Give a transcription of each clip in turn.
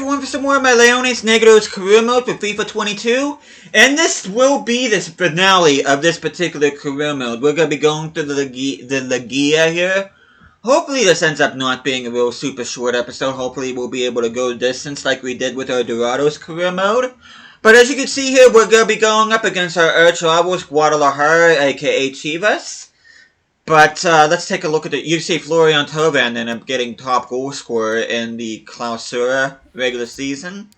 everyone for some more of my Leones Negros career mode for FIFA 22. And this will be the finale of this particular career mode. We're going to be going through the Ligia here. Hopefully this ends up not being a real super short episode. Hopefully we'll be able to go distance like we did with our Dorados career mode. But as you can see here, we're going to be going up against our arch rivals, Guadalajara, aka Chivas. But let's take a look at it. You see Florian Thauvin ended up getting top goal scorer in the Clausura regular season.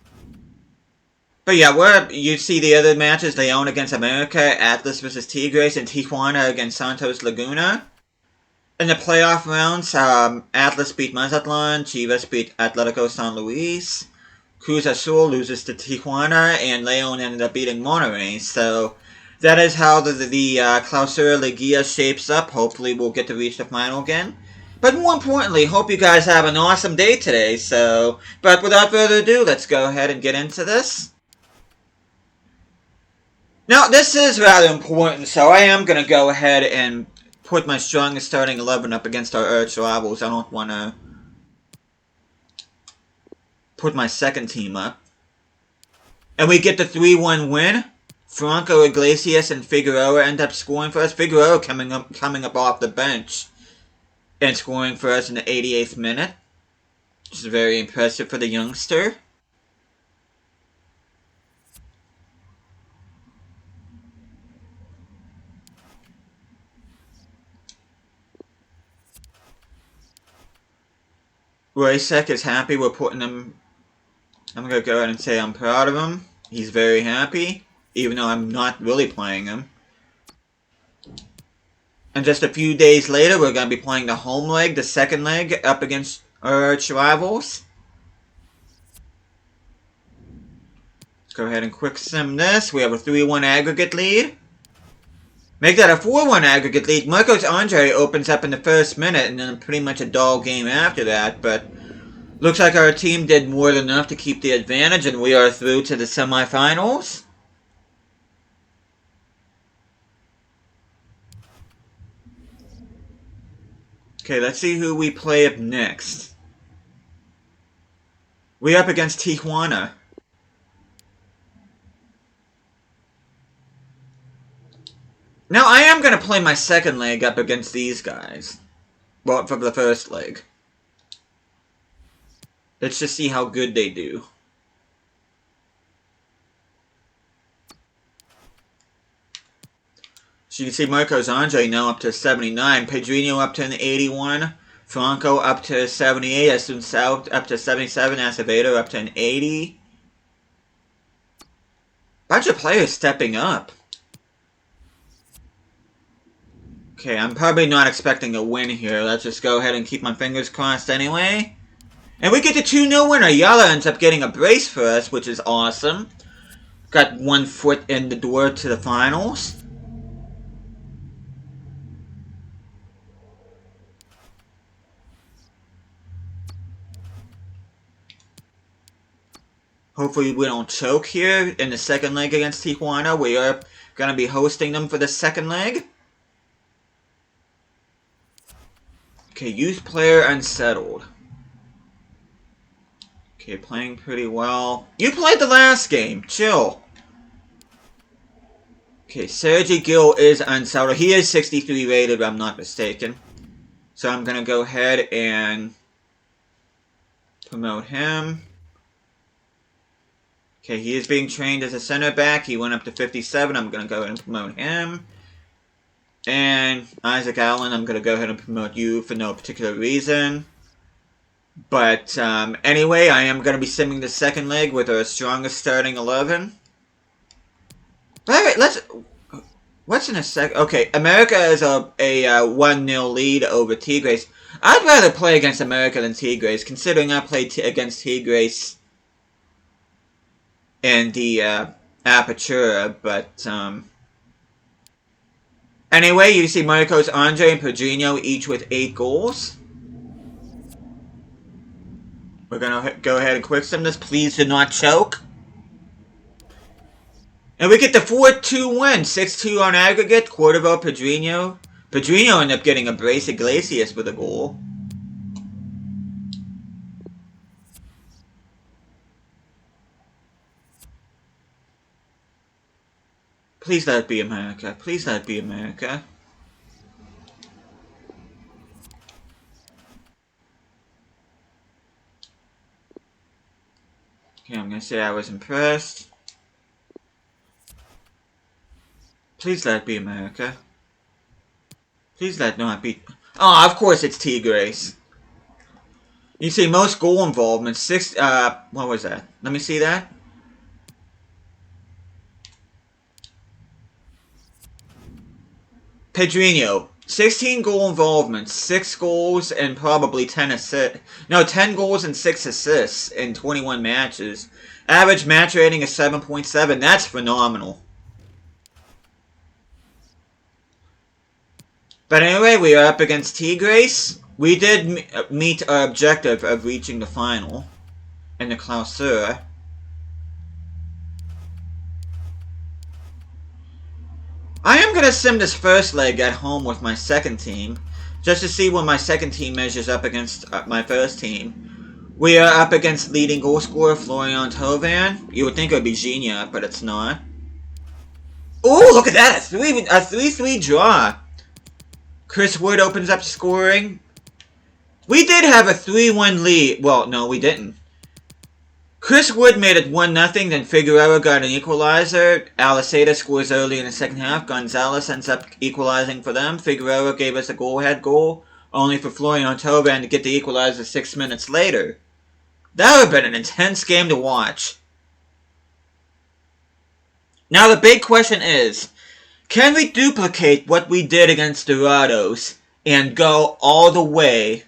But yeah, you see the other matches: León against America, Atlas versus Tigres, and Tijuana against Santos Laguna. In the playoff rounds, Atlas beat Mazatlan, Chivas beat Atletico San Luis, Cruz Azul loses to Tijuana, and León ended up beating Monterrey. So that is how the Clausura Ligia shapes up. Hopefully we'll get to reach the final again. But more importantly, hope you guys have an awesome day today. But without further ado, let's go ahead and get into this. Now, this is rather important, so I am going to go ahead and put my strongest starting 11 up against our arch rivals. I don't want to put my second team up. And we get the 3-1 win. Franco, Iglesias, and Figueroa end up scoring for us. Figueroa coming up off the bench and scoring for us in the 88th minute, which is very impressive for the youngster. Roysek is happy we're putting him. I'm going to go ahead and say I'm proud of him. He's very happy, even though I'm not really playing him. And just a few days later, we're going to be playing the home leg, the second leg, up against our arch rivals. Let's go ahead and quick sim this. We have a 3-1 aggregate lead. Make that a 4-1 aggregate lead. Marcos Andre opens up in the first minute, and then pretty much a dull game after that. But looks like our team did more than enough to keep the advantage, and we are through to the semifinals. Okay, let's see who we play up next. We're up against Tijuana. Now, I am going to play my second leg up against these guys. Well, for the first leg. Let's just see how good they do. So you can see Marcos Andre now up to 79. Pedrinho up to an 81. Franco up to 78. Asuncao up to 77. Acevedo up to an 80. Bunch of players stepping up. Okay, I'm probably not expecting a win here. Let's just go ahead and keep my fingers crossed anyway. And we get the 2-0 winner. Yala ends up getting a brace for us, which is awesome. Got 1 foot in the door to the finals. Hopefully we don't choke here in the second leg against Tijuana. We are going to be hosting them for the second leg. Okay, youth player unsettled. Okay, playing pretty well. You played the last game. Chill. Okay, Sergi Gil is unsettled. He is 63 rated, if I'm not mistaken. So I'm going to go ahead and promote him. Okay, he is being trained as a center back. He went up to 57. I'm going to go ahead and promote him. And Isaac Allen, I'm going to go ahead and promote you for no particular reason. But anyway, I am going to be simming the second leg with our strongest starting 11. Alright, what's in a sec? Okay, America is a 1-0 lead over Tigres. I'd rather play against America than Tigres, considering I played against Tigres in the Apertura, but anyway, you see Marcos Andre and Pedrinho each with 8 goals. We're going to go ahead and quick sim this. Please do not choke. And we get the 4-2 win. 6-2 on aggregate. Cordova, Pedrinho. Pedrinho ended up getting a brace. Iglesias with a goal. Please let it be America. Please let it be America. Okay, I'm gonna say I was impressed. Please let it be America. Please let it not be... Oh, of course it's Tigres. You see, most goal involvement, what was that? Let me see that. Pedrinho, 16 goal involvements, 6 goals and probably 10 assists. No, 10 goals and 6 assists in 21 matches. Average match rating is 7.7. That's phenomenal. But anyway, we are up against Tigres. We did meet our objective of reaching the final in the Clausura. I am going to sim this first leg at home with my second team, just to see when my second team measures up against my first team. We are up against leading goal scorer Florian Thauvin. You would think it would be Gignac, but it's not. Oh, look at that! A 3-3 draw. Chris Wood opens up scoring. We did have a 3-1 lead. Well, no, we didn't. Chris Wood made it 1-0, then Figueroa got an equalizer. Aliceta scores early in the second half. Gonzalez ends up equalizing for them. Figueroa gave us a go-ahead goal, only for Florian Thauvin to get the equalizer 6 minutes later. That would have been an intense game to watch. Now the big question is, can we duplicate what we did against Dorados and go all the way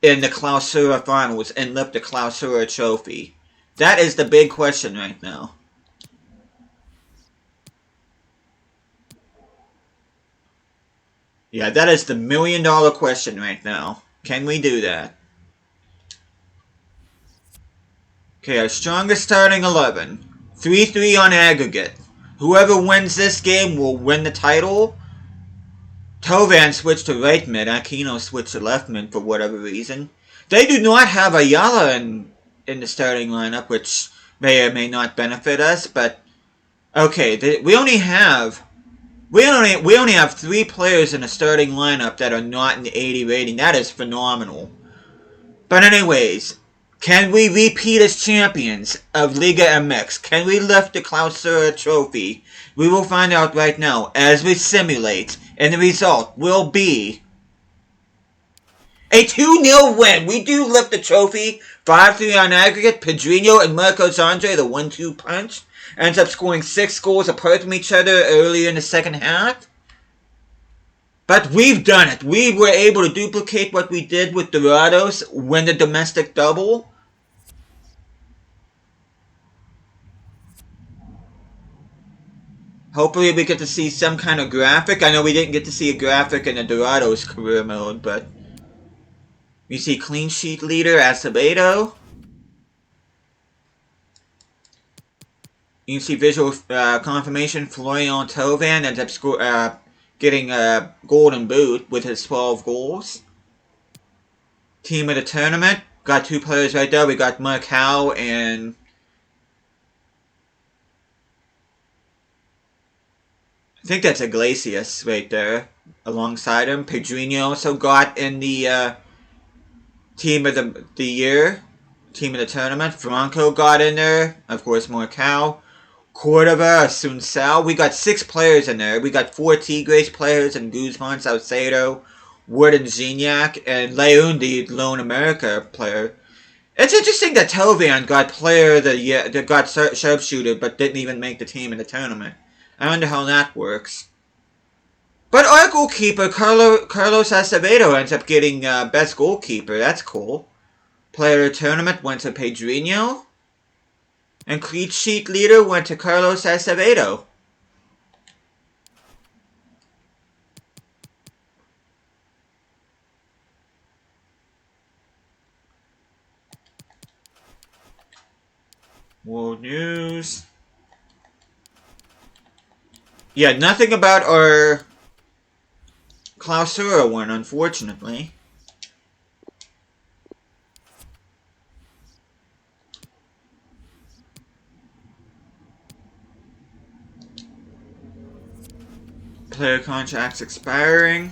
in the Clausura finals and lift the Clausura trophy? That is the big question right now. Yeah, that is the million-dollar question right now. Can we do that? Okay, our strongest starting 11. 3-3 on aggregate. Whoever wins this game will win the title. Thauvin switched to right mid. Aquino switched to left mid for whatever reason. They do not have Ayala in the starting lineup, which may or may not benefit us, but okay, we only have 3 players in the starting lineup that are not in the 80 rating. That is phenomenal. But anyways, can we repeat as champions of Liga MX? Can we lift the Clausura trophy? We will find out right now as we simulate, and the result will be a 2-0 win. We do lift the trophy. 5-3 on aggregate. Pedrinho and Marcos Andre, the 1-2 punch, ends up scoring 6 goals apart from each other earlier in the second half. But we've done it. We were able to duplicate what we did with Dorados, win the domestic double. Hopefully we get to see some kind of graphic. I know we didn't get to see a graphic in the Dorados career mode, but you see clean sheet leader Acevedo. You can see visual confirmation Florian Thauvin ends up getting a golden boot with his 12 goals. Team of the tournament. Got 2 players right there. We got Marcao and I think that's Iglesias right there alongside him. Pedrinho also got in the team of the year, team of the tournament. Franco got in there. Of course, Marcao. Cordova, Sunsao. We got 6 players in there. We got 4 Tigres players and Guzman, Salcedo, Wood, and Gignac, and Leon, the Lone America player. It's interesting that Thauvin got player of the year, that got sharpshooter, but didn't even make the team in the tournament. I wonder how that works. But our goalkeeper, Carlos Acevedo, ends up getting best goalkeeper. That's cool. Player of the tournament went to Pedrinho. And clean sheet leader went to Carlos Acevedo. World News. Yeah, nothing about our Clausura one, unfortunately. player contracts expiring.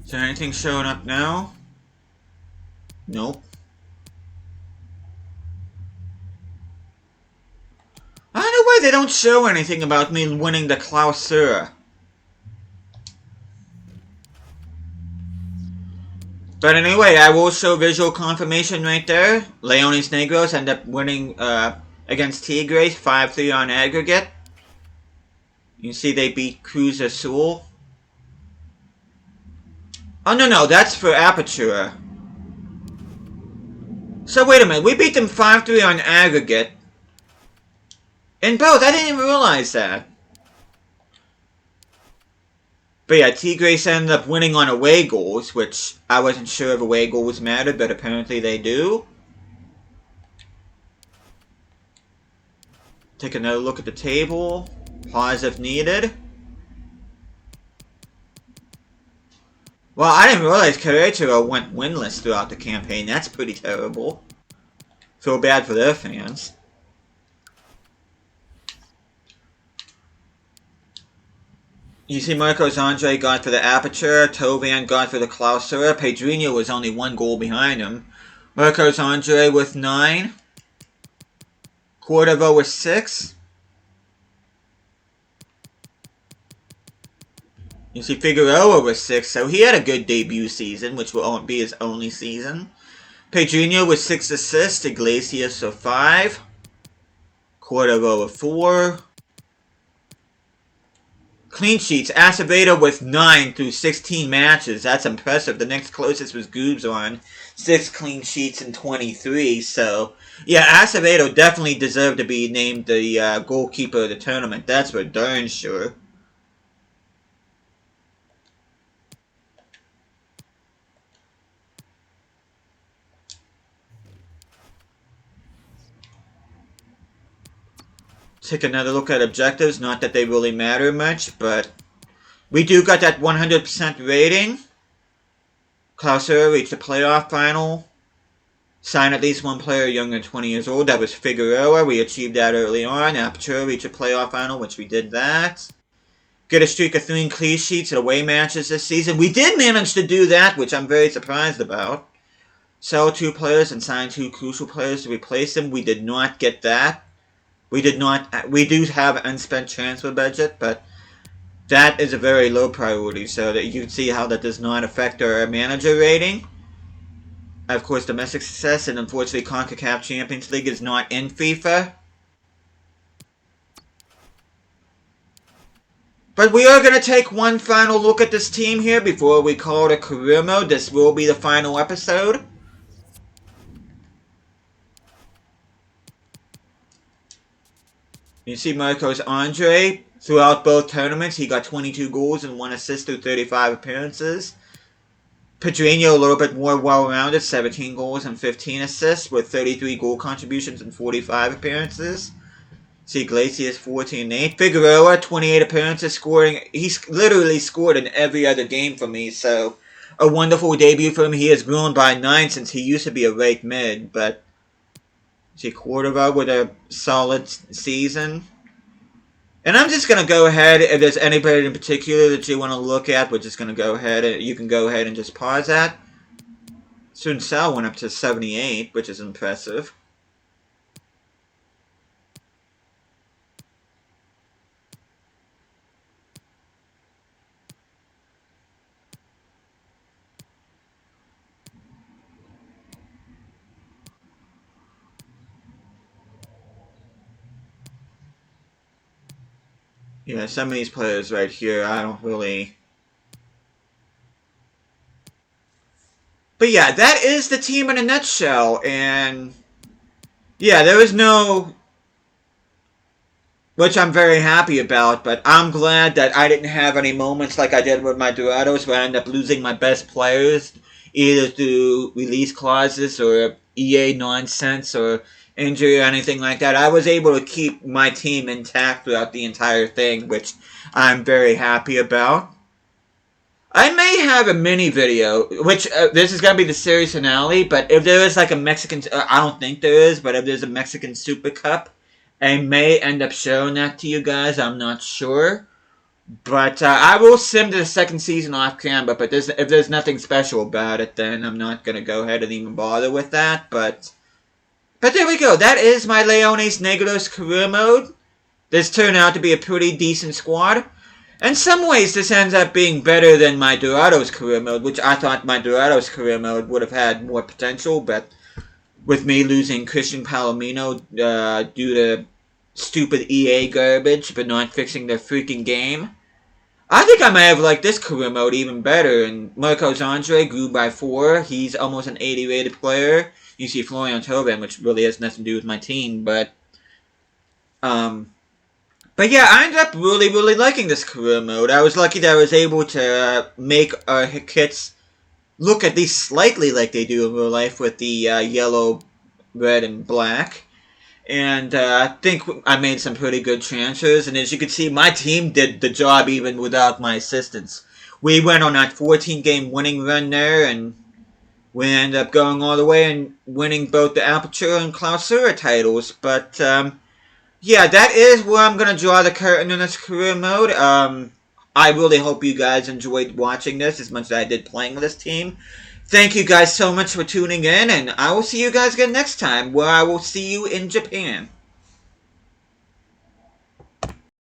Is there anything showing up now? Nope. I don't know why they don't show anything about me winning the Clausura. But anyway, I will show visual confirmation right there. Leones Negros end up winning against Tigres 5-3 on aggregate. You see they beat Cruz Azul. Oh, no, that's for Apertura. So wait a minute, we beat them 5-3 on aggregate. In both, I didn't even realize that. But yeah, Tigres ended up winning on away goals, which I wasn't sure if away goals mattered, but apparently they do. Take another look at the table. Pause if needed. Well, I didn't realize Querétaro went winless throughout the campaign. That's pretty terrible. Feel bad for their fans. You see Marcos Andre got for the Aperture, Tovan got for the Clausura, Pedrinho was only 1 goal behind him. Marcos Andre with 9. Cordova with 6. You see Figueroa with 6, so he had a good debut season, which will be his only season. Pedrinho with 6 assists, Iglesias with 5. Cordova with 4. Clean sheets, Acevedo with 9 through 16 matches. That's impressive. The next closest was Guzman, 6 clean sheets in 23. So, yeah, Acevedo definitely deserved to be named the goalkeeper of the tournament. That's for darn sure. Take another look at objectives. Not that they really matter much, but we do got that 100% rating. Clausura reached the playoff final. Sign at least 1 player younger than 20 years old. That was Figueroa. We achieved that early on. Apertura reached a playoff final, which we did that. Get a streak of 3 clean sheets at away matches this season. We did manage to do that, which I'm very surprised about. Sell 2 players and sign 2 crucial players to replace them. We did not get that. We do have unspent transfer budget, but that is a very low priority, so that you can see how that does not affect our manager rating. Of course, domestic success, and unfortunately CONCACAF Champions League is not in FIFA. But we are going to take one final look at this team here before we call it a career mode. This will be the final episode. You see Marcos Andre, throughout both tournaments, he got 22 goals and 1 assist through 35 appearances. Pedrinho, a little bit more well-rounded, 17 goals and 15 assists, with 33 goal contributions and 45 appearances. See Iglesias, 14 and 8. Figueroa, 28 appearances, scoring. He's literally scored in every other game for me, so a wonderful debut for him. He has grown by 9 since he used to be a right mid, but see Cordova with a solid season. And I'm just going to go ahead, if there's anybody in particular that you want to look at, we're just going to go ahead, you can go ahead and just pause that. Sun Sal went up to 78, which is impressive. Yeah, some of these players right here, I don't really... But yeah, that is the team in a nutshell, and... Yeah, there was no... Which I'm very happy about, but I'm glad that I didn't have any moments like I did with my Dorados where I ended up losing my best players, either through release clauses or EA nonsense or injury or anything like that. I was able to keep my team intact throughout the entire thing, which I'm very happy about. I may have a mini video, which this is going to be the series finale, but if there is like a Mexican, I don't think there is, but if there's a Mexican Super Cup I may end up showing that to you guys. I'm not sure. But I will sim to the second season off camera. But if there's nothing special about it, then I'm not going to go ahead and even bother with that. But there we go. That is my Leones Negros career mode. This turned out to be a pretty decent squad. In some ways, this ends up being better than my Dorados career mode, which I thought my Dorados career mode would have had more potential, but with me losing Christian Palomino due to stupid EA garbage, but not fixing their freaking game, I think I may have liked this career mode even better. And Marcos Andre grew by 4. He's almost an 80 rated player. You see Florian Tobin, which really has nothing to do with my team, but yeah, I ended up really liking this career mode. I was lucky that I was able to make our kits look at least slightly like they do in real life with the yellow, red, and black. And I think I made some pretty good transfers. And as you can see, my team did the job even without my assistance. We went on that 14-game winning run there, and we ended up going all the way and winning both the Aperture and Clausura titles. But yeah, that is where I'm going to draw the curtain on this career mode. I really hope you guys enjoyed watching this as much as I did playing with this team. Thank you guys so much for tuning in, and I will see you guys again next time, where I will see you in Japan.